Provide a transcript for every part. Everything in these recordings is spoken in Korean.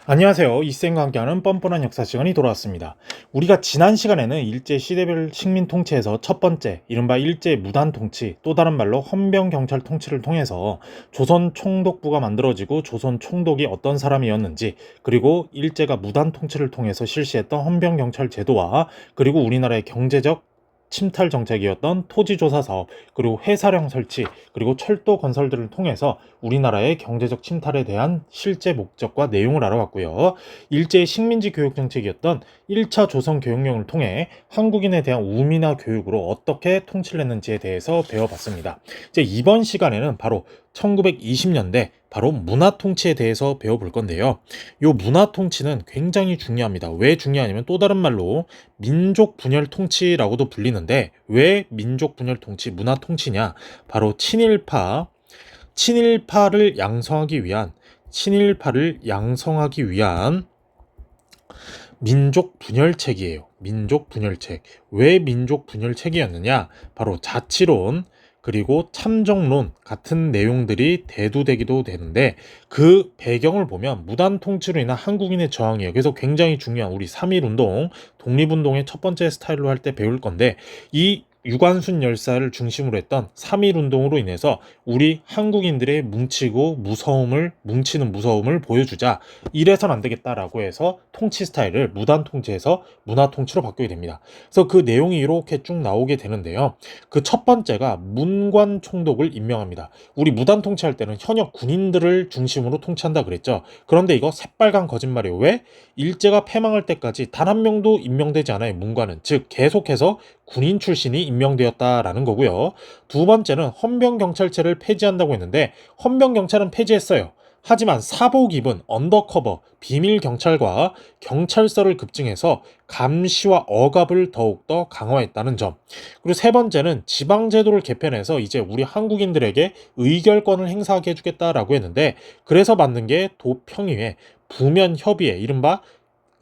안녕하세요. 이쌤과 함께하는 뻔뻔한 역사 시간이 돌아왔습니다. 우리가 지난 시간에는 일제 시대별 식민 통치에서 첫 번째, 이른바 일제 무단 통치, 또 다른 말로 헌병 경찰 통치를 통해서 조선 총독부가 만들어지고 조선 총독이 어떤 사람이었는지, 그리고 일제가 무단 통치를 통해서 실시했던 헌병 경찰 제도와 그리고 우리나라의 경제적 침탈 정책이었던 토지조사 사업, 그리고 회사령 설치, 그리고 철도 건설들을 통해서 우리나라의 경제적 침탈에 대한 실제 목적과 내용을 알아봤고요. 일제의 식민지 교육 정책이었던 1차 조선 교육령을 통해 한국인에 대한 우미나 교육으로 어떻게 통치를 했는지에 대해서 배워봤습니다. 이제 이번 시간에는 바로 1920년대 바로 문화통치에 대해서 배워볼 건데요. 이 문화통치는 굉장히 중요합니다. 왜 중요하냐면 또 다른 말로 민족 분열 통치라고도 불리는데, 왜 민족 분열 통치, 문화 통치냐? 바로 친일파를 양성하기 위한 민족 분열책이에요. 민족 분열책. 왜 민족 분열책이었느냐? 바로 자치론, 그리고 참정론 같은 내용들이 대두되기도 되는데, 그 배경을 보면 무단 통치로 인한 한국인의 저항이에요. 그래서 굉장히 중요한 우리 3.1운동, 독립운동의 첫 번째 스타일로 할 때 배울 건데, 이 유관순 열사를 중심으로 했던 3.1운동으로 인해서 우리 한국인들의 뭉치는 무서움을 보여주자. 이래선 안 되겠다라고 해서 통치 스타일을 무단 통치에서 문화 통치로 바꾸게 됩니다. 그래서 그 내용이 이렇게 쭉 나오게 되는데요. 그 첫 번째가 문관 총독을 임명합니다. 우리 무단 통치할 때는 현역 군인들을 중심으로 통치한다 그랬죠. 그런데 이거 새빨간 거짓말이에요. 왜? 일제가 패망할 때까지 단 한 명도 임명되지 않아요. 문관은. 즉 계속해서 군인 출신이 임명되었다라는 거고요. 두 번째는 헌병경찰제를 폐지한다고 했는데, 헌병경찰은 폐지했어요. 하지만 사복 입은 언더커버 비밀 경찰과 경찰서를 급증해서 감시와 억압을 더욱더 강화했다는 점. 그리고 세 번째는 지방제도를 개편해서 이제 우리 한국인들에게 의결권을 행사하게 해주겠다라고 했는데, 그래서 만든 게 도평의회, 부면협의회, 이른바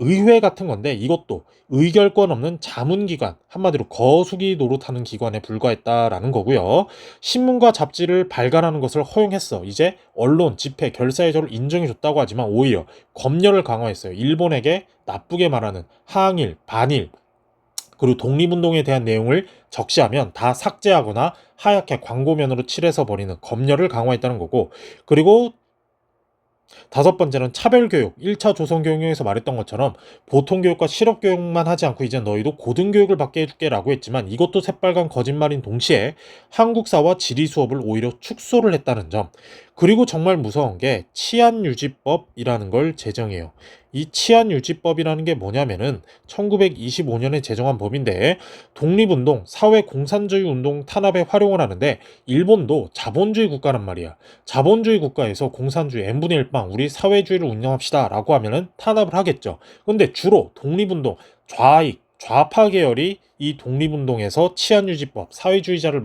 의회 같은 건데, 이것도 의결권 없는 자문기관, 한마디로 거수기 노릇하는 기관에 불과했다라는 거고요. 신문과 잡지를 발간하는 것을 허용했어. 이제 언론, 집회, 결사의 자유를 인정해줬다고 하지만 오히려 검열을 강화했어요. 일본에게 나쁘게 말하는 항일, 반일, 그리고 독립운동에 대한 내용을 적시하면 다 삭제하거나 하얗게 광고면으로 칠해서 버리는 검열을 강화했다는 거고, 그리고 다섯 번째는 차별교육. 1차 조선교육령에서 말했던 것처럼 보통교육과 실업교육만 하지 않고 이제 너희도 고등교육을 받게 해줄게 라고 했지만, 이것도 새빨간 거짓말인 동시에 한국사와 지리 수업을 오히려 축소를 했다는 점. 그리고 정말 무서운 게 치안유지법이라는 걸 제정해요. 이 치안유지법이라는 게 뭐냐면은 1925년에 제정한 법인데, 독립운동, 사회공산주의 운동 탄압에 활용을 하는데, 일본도 자본주의 국가란 말이야. 자본주의 국가에서 공산주의 n분의 1방 우리 사회주의를 운영합시다 라고 하면은 탄압을 하겠죠. 근데 주로 독립운동, 좌파 계열이 이 독립운동에서 치안유지법, 사회주의자를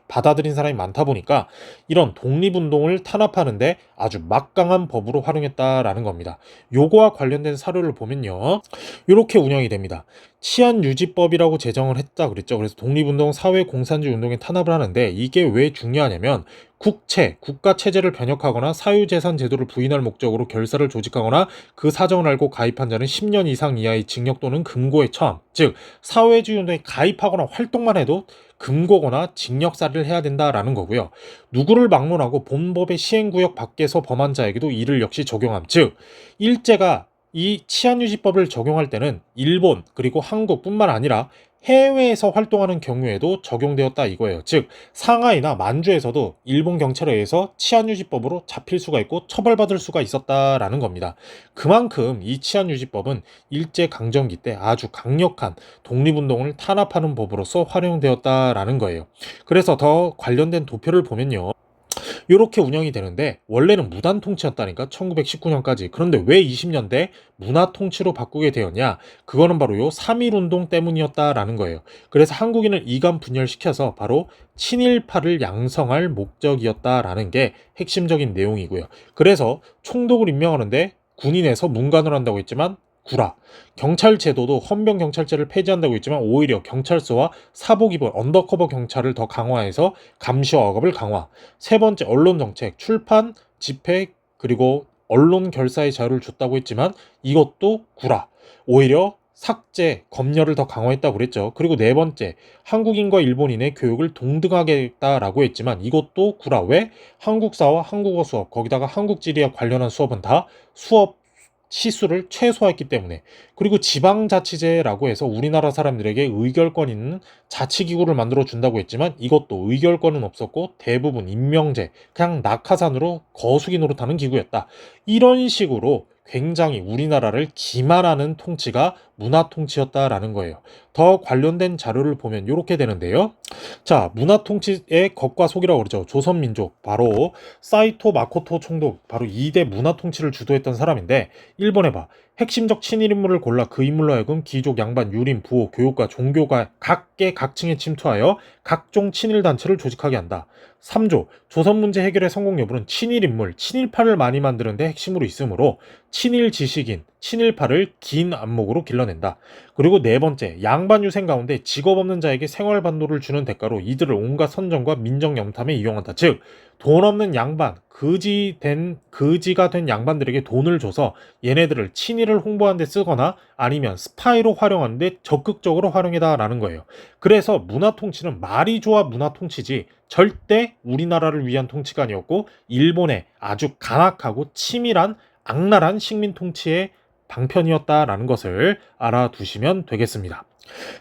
받아들인 사람이 많다 보니까 이런 독립운동을 탄압하는데 아주 막강한 법으로 활용했다라는 겁니다. 요거와 관련된 사료를 보면요, 이렇게 운영이 됩니다. 치안유지법이라고 제정을 했다 그랬죠. 그래서 독립운동, 사회공산주의 운동에 탄압을 하는데, 이게 왜 중요하냐면 국가 체제를 변혁하거나 사유재산 제도를 부인할 목적으로 결사를 조직하거나 그 사정을 알고 가입한 자는 10년 이상 이하의 징역 또는 금고에 처함. 즉 사회주의 운동에 가입하거나 활동만 해도 금고거나 징역살이를 해야 된다라는 거고요. 누구를 막론하고 본법의 시행구역 밖에서 범한 자에게도 이를 역시 적용함. 즉 일제가 이 치안유지법을 적용할 때는 일본 그리고 한국뿐만 아니라 해외에서 활동하는 경우에도 적용되었다 이거예요. 즉 상하이나 만주에서도 일본 경찰에 의해서 치안유지법으로 잡힐 수가 있고 처벌받을 수가 있었다라는 겁니다. 그만큼 이 치안유지법은 일제강점기 때 아주 강력한 독립운동을 탄압하는 법으로서 활용되었다라는 거예요. 그래서 더 관련된 도표를 보면요, 이렇게 운영이 되는데, 원래는 무단 통치였다니까 1919년까지. 그런데 왜 20년대 문화 통치로 바꾸게 되었냐? 그거는 바로 요 3.1운동 때문이었다라는 거예요. 그래서 한국인을 이간 분열시켜서 바로 친일파를 양성할 목적이었다라는 게 핵심적인 내용이고요. 그래서 총독을 임명하는데 군인에서 문관을 한다고 했지만 구라. 경찰 제도도 헌병 경찰제를 폐지한다고 했지만 오히려 경찰서와 사복 입은 언더커버 경찰을 더 강화해서 감시와 억압을 강화. 세 번째, 언론 정책, 출판, 집회, 그리고 언론 결사의 자유를 줬다고 했지만 이것도 구라. 오히려 삭제, 검열을 더 강화했다고 그랬죠. 그리고 네 번째, 한국인과 일본인의 교육을 동등하게 했다라고 했지만 이것도 구라. 왜? 한국사와 한국어 수업, 거기다가 한국지리와 관련한 수업은 다 수업 시수를 최소화했기 때문에. 그리고 지방자치제라고 해서 우리나라 사람들에게 의결권 있는 자치기구를 만들어 준다고 했지만 이것도 의결권은 없었고 대부분 임명제, 그냥 낙하산으로 거수기 노릇하는 기구였다. 이런 식으로 굉장히 우리나라를 기만하는 통치가 문화통치였다라는 거예요. 더 관련된 자료를 보면 이렇게 되는데요. 자, 문화통치의 겉과 속이라고 그러죠. 조선민족, 바로 사이토 마코토 총독, 바로 2대 문화통치를 주도했던 사람인데, 일본에 봐. 핵심적 친일 인물을 골라 그 인물로 하여금 귀족, 양반, 유림, 부호, 교육가, 종교가 각계 각층에 침투하여 각종 친일 단체를 조직하게 한다. 3조, 조선 문제 해결의 성공 여부는 친일 인물, 친일파를 많이 만드는 데 핵심으로 있으므로 친일 지식인, 친일파를 긴 안목으로 길러낸다. 그리고 네 번째, 양반 유생 가운데 직업 없는 자에게 생활 반도를 주는 대가로 이들을 온갖 선정과 민정 영탐에 이용한다. 즉, 돈 없는 양반, 거지가 된 양반들에게 돈을 줘서 얘네들을 친일을 홍보하는 데 쓰거나 아니면 스파이로 활용하는 데 적극적으로 활용해다라는 거예요. 그래서 문화통치는 말이 좋아 문화통치지 절대 우리나라를 위한 통치가 아니었고 일본의 아주 간악하고 치밀한 악랄한 식민통치의 방편이었다라는 것을 알아두시면 되겠습니다.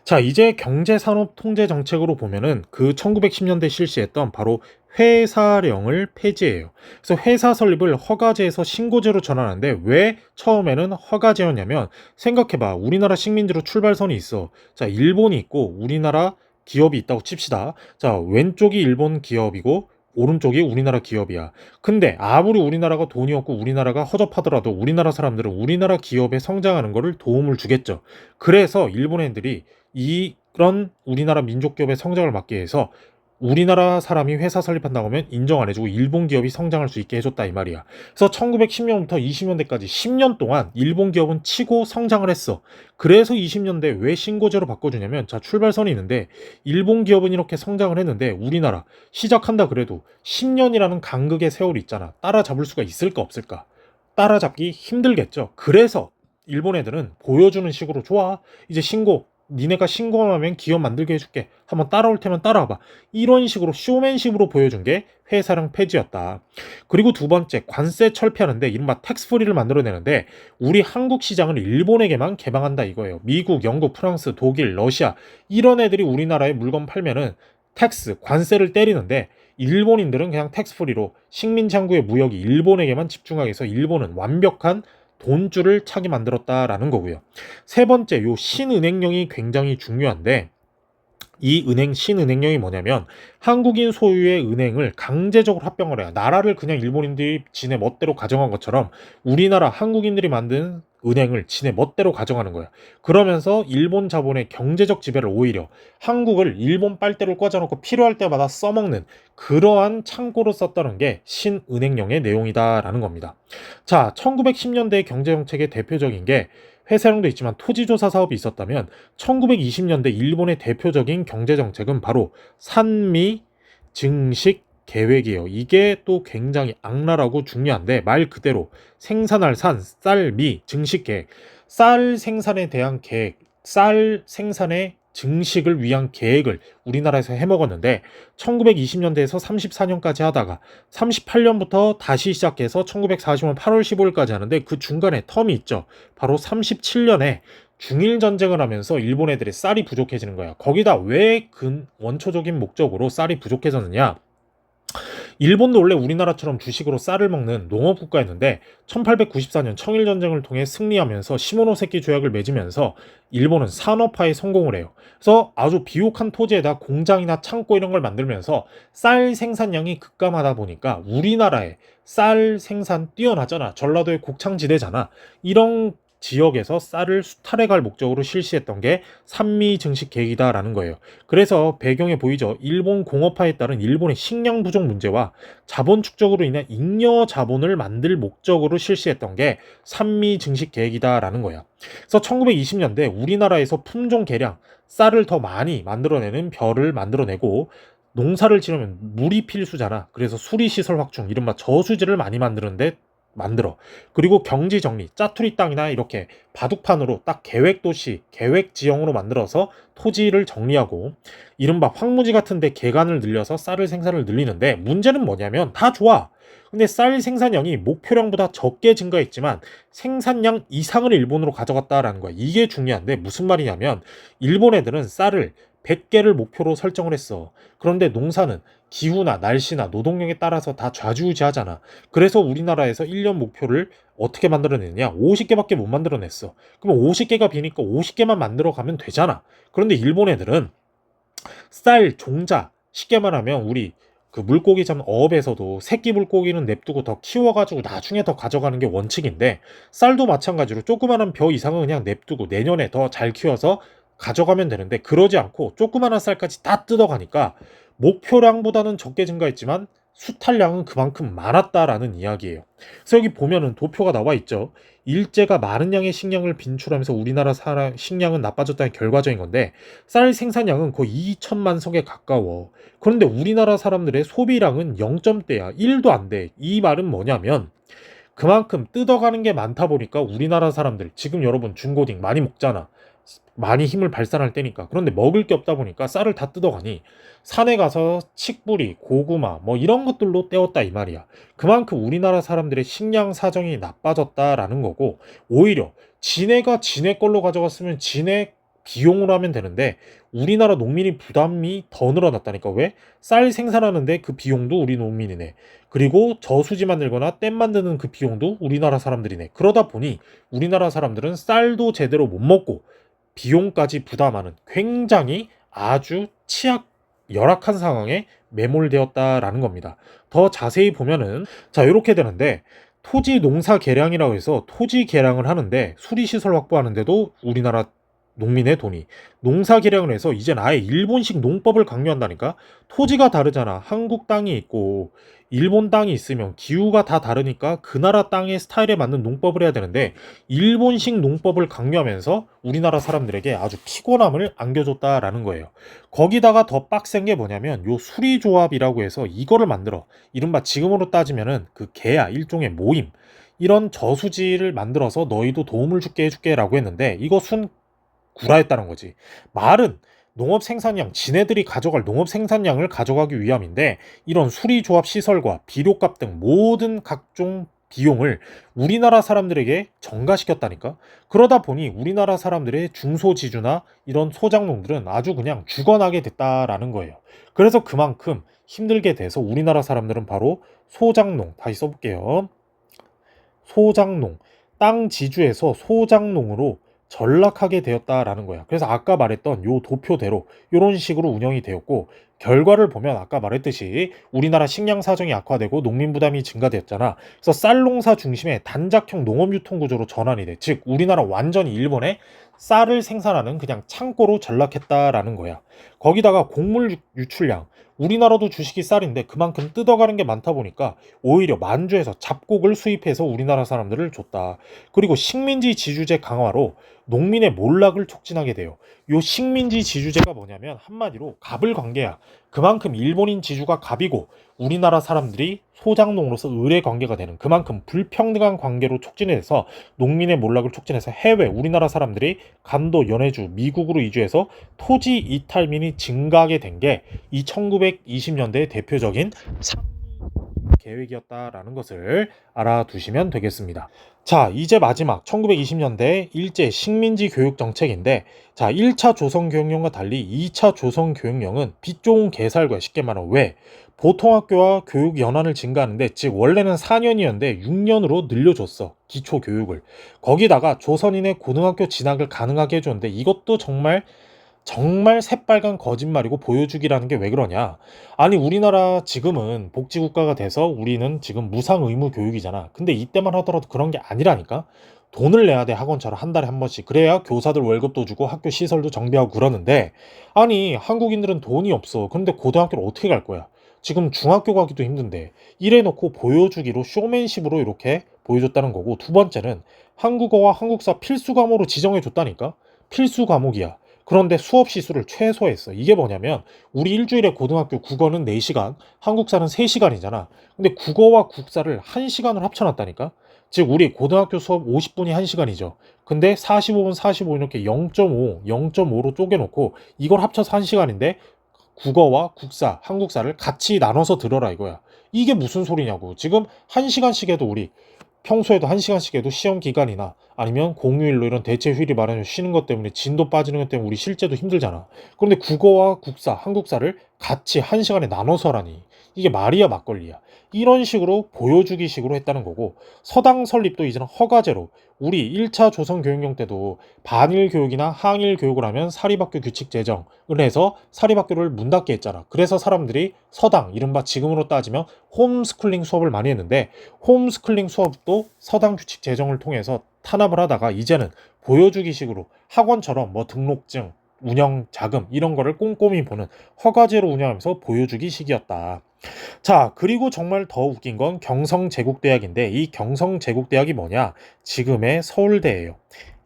자, 이제 경제산업통제정책으로 보면은 그 1910년대 실시했던 바로 회사령을 폐지해요. 그래서 회사 설립을 허가제에서 신고제로 전환하는데 왜 처음에는 허가제였냐면, 생각해봐. 우리나라 식민지로 출발선이 있어. 자, 일본이 있고 우리나라 기업이 있다고 칩시다. 자, 왼쪽이 일본 기업이고 오른쪽이 우리나라 기업이야. 근데 아무리 우리나라가 돈이 없고 우리나라가 허접하더라도 우리나라 사람들은 우리나라 기업에 성장하는 거를 도움을 주겠죠. 그래서 일본 애들이 이런 우리나라 민족 기업의 성장을 막기 위해서 우리나라 사람이 회사 설립한다고 하면 인정 안 해주고 일본 기업이 성장할 수 있게 해줬다 이 말이야. 그래서 1910년부터 20년대까지 10년 동안 일본 기업은 치고 성장을 했어. 그래서 20년대 왜 신고제로 바꿔주냐면, 자, 출발선이 있는데 일본 기업은 이렇게 성장을 했는데 우리나라 시작한다 그래도 10년이라는 간극의 세월이 있잖아. 따라잡을 수가 있을까 없을까? 따라잡기 힘들겠죠. 그래서 일본 애들은 보여주는 식으로, 좋아, 이제 니네가 신고하면 기업 만들게 해줄게, 한번 따라올 테면 따라와봐, 이런 식으로 쇼맨식으로 보여준 게 회사령 폐지였다. 그리고 두 번째, 관세 철폐하는데 이른바 텍스프리를 만들어내는데 우리 한국 시장을 일본에게만 개방한다 이거예요. 미국, 영국, 프랑스, 독일, 러시아 이런 애들이 우리나라에 물건 팔면은 관세를 때리는데 일본인들은 그냥 텍스프리로 식민창구의 무역이 일본에게만 집중하게 해서 일본은 완벽한 돈줄을 차게 만들었다라는 거고요. 세 번째, 요 신은행령이 굉장히 중요한데, 이 신은행령이 뭐냐면 한국인 소유의 은행을 강제적으로 합병을 해요. 나라를 그냥 일본인들이 지네 멋대로 가정한 것처럼 우리나라 한국인들이 만든 은행을 지네 멋대로 가정하는 거야. 그러면서 일본 자본의 경제적 지배를 오히려 한국을 일본 빨대로 꽂아놓고 필요할 때마다 써먹는 그러한 창고로 썼다는 게 신은행령의 내용이다라는 겁니다. 자, 1910년대 경제정책의 대표적인 게, 회사령도 있지만 토지조사 사업이 있었다면 1920년대 일본의 대표적인 경제정책은 바로 산미 증식 계획이에요. 이게 또 굉장히 악랄하고 중요한데, 말 그대로 생산할 산, 쌀, 미, 증식 계획, 쌀 생산에 대한 계획, 쌀 생산의 증식을 위한 계획을 우리나라에서 해먹었는데 1920년대에서 34년까지 하다가 38년부터 다시 시작해서 1945년 8월 15일까지 하는데 그 중간에 텀이 있죠. 바로 37년에 중일 전쟁을 하면서 일본 애들의 쌀이 부족해지는 거야. 거기다 왜 원초적인 목적으로 쌀이 부족해졌느냐? 일본도 원래 우리나라처럼 주식으로 쌀을 먹는 농업 국가였는데 1894년 청일전쟁을 통해 승리하면서 시모노세키 조약을 맺으면서 일본은 산업화에 성공을 해요. 그래서 아주 비옥한 토지에다 공장이나 창고 이런 걸 만들면서 쌀 생산량이 급감하다 보니까 우리나라의 쌀 생산 뛰어나잖아. 전라도의 곡창지대잖아. 이런 지역에서 쌀을 수탈해 갈 목적으로 실시했던 게 산미 증식 계획이다라는 거예요. 그래서 배경에 보이죠. 일본 공업화에 따른 일본의 식량 부족 문제와 자본 축적으로 인한 잉여 자본을 만들 목적으로 실시했던 게 산미 증식 계획이다라는 거야. 그래서 1920년대 우리나라에서 품종 개량, 쌀을 더 많이 만들어내는 벼를 만들어내고, 농사를 지으면 물이 필수잖아. 그래서 수리시설 확충, 이른바 저수지를 많이 만드는데 만들어. 그리고 경지 정리, 짜투리 땅이나 이렇게 바둑판으로 딱 계획 도시, 계획 지형으로 만들어서 토지를 정리하고 이른바 황무지 같은데 개간을 늘려서 쌀을 생산을 늘리는데 문제는 뭐냐면 다 좋아. 근데 쌀 생산량이 목표량보다 적게 증가했지만 생산량 이상을 일본으로 가져갔다라는 거야. 이게 중요한데 무슨 말이냐면 일본 애들은 쌀을 100개를 목표로 설정을 했어. 그런데 농사는 기후나 날씨나 노동력에 따라서 다 좌지우지하잖아. 그래서 우리나라에서 1년 목표를 어떻게 만들어냈냐? 50개밖에 못 만들어냈어. 그럼 50개가 비니까 50개만 만들어 가면 되잖아. 그런데 일본 애들은 쌀, 종자, 쉽게 말하면 우리 그 물고기 잡는 어업에서도 새끼 물고기는 냅두고 더 키워가지고 나중에 더 가져가는 게 원칙인데 쌀도 마찬가지로 조그마한 벼 이상은 그냥 냅두고 내년에 더 잘 키워서 가져가면 되는데 그러지 않고 조그마한 쌀까지 다 뜯어가니까 목표량보다는 적게 증가했지만 수탈량은 그만큼 많았다라는 이야기예요. 그래서 여기 보면은 도표가 나와 있죠. 일제가 많은 양의 식량을 빈출하면서 우리나라 사람 식량은 나빠졌다는 결과적인 건데 쌀 생산량은 거의 2천만 석에 가까워. 그런데 우리나라 사람들의 소비량은 0점대야. 1도 안 돼. 이 말은 뭐냐면 그만큼 뜯어가는 게 많다 보니까 우리나라 사람들 지금 여러분 중고딩 많이 먹잖아. 많이 힘을 발산할 때니까. 그런데 먹을 게 없다 보니까 쌀을 다 뜯어가니 산에 가서 칡뿌리, 고구마 뭐 이런 것들로 때웠다 이 말이야. 그만큼 우리나라 사람들의 식량 사정이 나빠졌다라는 거고 오히려 지네가 지네 걸로 가져갔으면 지네 비용으로 하면 되는데 우리나라 농민이 부담이 더 늘어났다니까. 왜? 쌀 생산하는데 그 비용도 우리 농민이네. 그리고 저수지 만들거나 댐 만드는 그 비용도 우리나라 사람들이네. 그러다 보니 우리나라 사람들은 쌀도 제대로 못 먹고 비용까지 부담하는 굉장히 아주 열악한 상황에 매몰되었다라는 겁니다. 더 자세히 보면은 자 이렇게 되는데 토지 농사 개량이라고 해서 토지 개량을 하는데 수리시설 확보하는데도 우리나라 농민의 돈이 농사 개량을 해서 이젠 아예 일본식 농법을 강요한다니까. 토지가 다르잖아. 한국 땅이 있고 일본 땅이 있으면 기후가 다 다르니까 그 나라 땅의 스타일에 맞는 농법을 해야 되는데 일본식 농법을 강요하면서 우리나라 사람들에게 아주 피곤함을 안겨줬다라는 거예요. 거기다가 더 빡센 게 뭐냐면 요 수리조합이라고 해서 이거를 만들어. 이른바 지금으로 따지면은 그 개야 일종의 모임. 이런 저수지를 만들어서 너희도 도움을 줄게 해줄게 라고 했는데 이거 순 구라였다는 거지. 말은 농업 생산량, 지네들이 가져갈 농업 생산량을 가져가기 위함인데 이런 수리조합 시설과 비료값 등 모든 각종 비용을 우리나라 사람들에게 전가시켰다니까. 그러다 보니 우리나라 사람들의 중소지주나 이런 소작농들은 아주 그냥 죽어나게 됐다라는 거예요. 그래서 그만큼 힘들게 돼서 우리나라 사람들은 바로 소작농, 다시 써볼게요. 소작농, 땅 지주에서 소작농으로 전락하게 되었다라는 거야. 그래서 아까 말했던 요 도표대로 이런 식으로 운영이 되었고 결과를 보면 아까 말했듯이 우리나라 식량 사정이 악화되고 농민 부담이 증가되었잖아. 그래서 쌀 농사 중심의 단작형 농업 유통 구조로 전환이 돼. 즉 우리나라 완전히 일본에 쌀을 생산하는 그냥 창고로 전락했다라는 거야. 거기다가 곡물 유출량 우리나라도 주식이 쌀인데 그만큼 뜯어가는 게 많다 보니까 오히려 만주에서 잡곡을 수입해서 우리나라 사람들을 줬다. 그리고 식민지 지주제 강화로 농민의 몰락을 촉진하게 돼요. 요 식민지 지주제가 뭐냐면 한마디로 갑을 관계야. 그만큼 일본인 지주가 갑이고 우리나라 사람들이 소작농으로서 의뢰 관계가 되는 그만큼 불평등한 관계로 촉진해서 농민의 몰락을 촉진해서 해외 우리나라 사람들이 간도, 연해주, 미국으로 이주해서 토지 이탈민이 증가하게 된 게 이 1920년대의 대표적인 계획이었다라는 것을 알아두시면 되겠습니다. 자, 이제 마지막 1920년대 일제 식민지 교육 정책인데 자, 1차 조선교육령과 달리 2차 조선교육령은 빛 좋은 개살구야. 쉽게 말하면 왜? 보통학교와 교육 연한을 증가하는데 즉 원래는 4년이었는데 6년으로 늘려줬어. 기초교육을. 거기다가 조선인의 고등학교 진학을 가능하게 해줬는데 이것도 정말 새빨간 거짓말이고 보여주기라는 게 왜 그러냐? 아니 우리나라 지금은 복지국가가 돼서 우리는 지금 무상 의무 교육이잖아. 근데 이때만 하더라도 그런 게 아니라니까. 돈을 내야 돼. 학원처럼 한 달에 한 번씩. 그래야 교사들 월급도 주고 학교 시설도 정비하고 그러는데 아니 한국인들은 돈이 없어. 근데 고등학교를 어떻게 갈 거야? 지금 중학교 가기도 힘든데 이래놓고 보여주기로 쇼맨십으로 이렇게 보여줬다는 거고 두 번째는 한국어와 한국사 필수 과목으로 지정해줬다니까. 필수 과목이야. 그런데 수업 시수를 최소화했어. 이게 뭐냐면 우리 일주일에 고등학교 국어는 4시간, 한국사는 3시간이잖아. 근데 국어와 국사를 1시간을 합쳐놨다니까. 즉 우리 고등학교 수업 50분이 1시간이죠. 근데 45분, 45분 이렇게 0.5, 0.5로 쪼개놓고 이걸 합쳐서 1시간인데 국어와 국사, 한국사를 같이 나눠서 들어라 이거야. 이게 무슨 소리냐고. 지금 1시간씩 해도 우리 평소에도 1시간씩 해도 시험 기간이나 아니면 공휴일로 이런 대체 휴일이 많아서 쉬는 것 때문에 진도 빠지는 것 때문에 우리 실제도 힘들잖아. 그런데 국어와 국사, 한국사를 같이 1시간에 나눠서 하라니. 이게 말이야 막걸리야. 이런 식으로 보여주기 식으로 했다는 거고 서당 설립도 이제는 허가제로 우리 1차 조선교육령 때도 반일 교육이나 항일 교육을 하면 사립학교 규칙 제정을 해서 사립학교를 문 닫게 했잖아. 그래서 사람들이 서당, 이른바 지금으로 따지면 홈스쿨링 수업을 많이 했는데 홈스쿨링 수업도 서당 규칙 제정을 통해서 탄압을 하다가 이제는 보여주기 식으로 학원처럼 뭐 등록증, 운영 자금 이런 거를 꼼꼼히 보는 허가제로 운영하면서 보여주기 식이었다. 자, 그리고 정말 더 웃긴 건 경성제국대학인데 이 경성제국대학이 뭐냐? 지금의 서울대예요.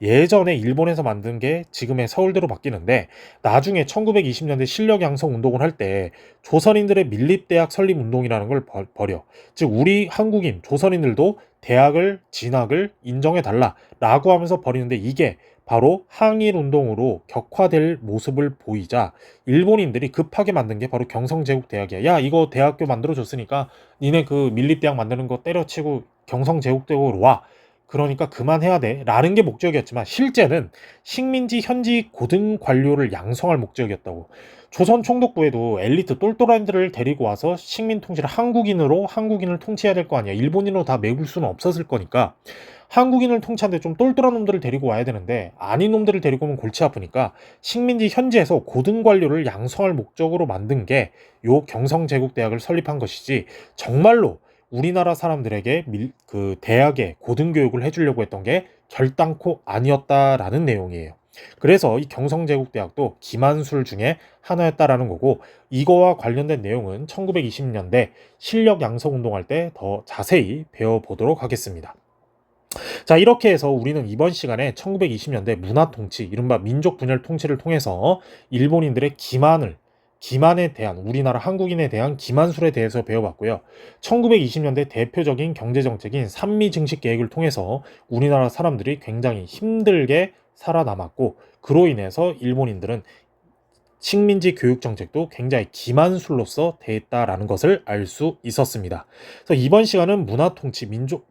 예전에 일본에서 만든 게 지금의 서울대로 바뀌는데 나중에 1920년대 실력 양성 운동을 할 때 조선인들의 밀립대학 설립 운동이라는 걸 벌여. 즉 우리 한국인 조선인들도 대학을 진학을 인정해 달라라고 하면서 벌이는데 이게 바로 항일 운동으로 격화될 모습을 보이자 일본인들이 급하게 만든 게 바로 경성제국대학이야. 야, 이거 대학교 만들어줬으니까 니네 그 밀립대학 만드는 거 때려치고 경성제국대학으로 와. 그러니까 그만해야 돼. 라는 게 목적이었지만 실제는 식민지 현지 고등 관료를 양성할 목적이었다고. 조선 총독부에도 엘리트 똘똘한들을 데리고 와서 식민 통치를 한국인을 통치해야 될 거 아니야. 일본인으로 다 메울 수는 없었을 거니까 한국인을 통치하는데 좀 똘똘한 놈들을 데리고 와야 되는데 아닌 놈들을 데리고 오면 골치 아프니까 식민지 현지에서 고등 관료를 양성할 목적으로 만든 게 요 경성제국대학을 설립한 것이지 정말로 우리나라 사람들에게 그 대학에 고등교육을 해주려고 했던 게 결단코 아니었다라는 내용이에요. 그래서 이 경성제국대학도 기만술 중에 하나였다라는 거고 이거와 관련된 내용은 1920년대 실력 양성 운동할 때 더 자세히 배워보도록 하겠습니다. 자, 이렇게 해서 우리는 이번 시간에 1920년대 문화 통치, 이른바 민족 분열 통치를 통해서 일본인들의 기만에 대한 우리나라 한국인에 대한 기만술에 대해서 배워봤고요. 1920년대 대표적인 경제정책인 삼미증식 계획을 통해서 우리나라 사람들이 굉장히 힘들게 살아남았고 그로 인해서 일본인들은 식민지 교육 정책도 굉장히 기만술로서 대했다라는 것을 알 수 있었습니다. 그래서 이번 시간은 문화 통치, 민족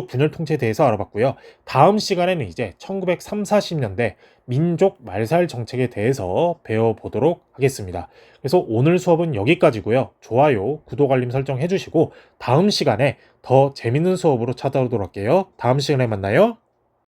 분열 통치에 대해서 알아봤고요. 다음 시간에는 이제 1930, 40년대 민족 말살 정책에 대해서 배워보도록 하겠습니다. 그래서 오늘 수업은 여기까지고요. 좋아요, 구독, 알림 설정 해주시고 다음 시간에 더 재밌는 수업으로 찾아오도록 할게요. 다음 시간에 만나요.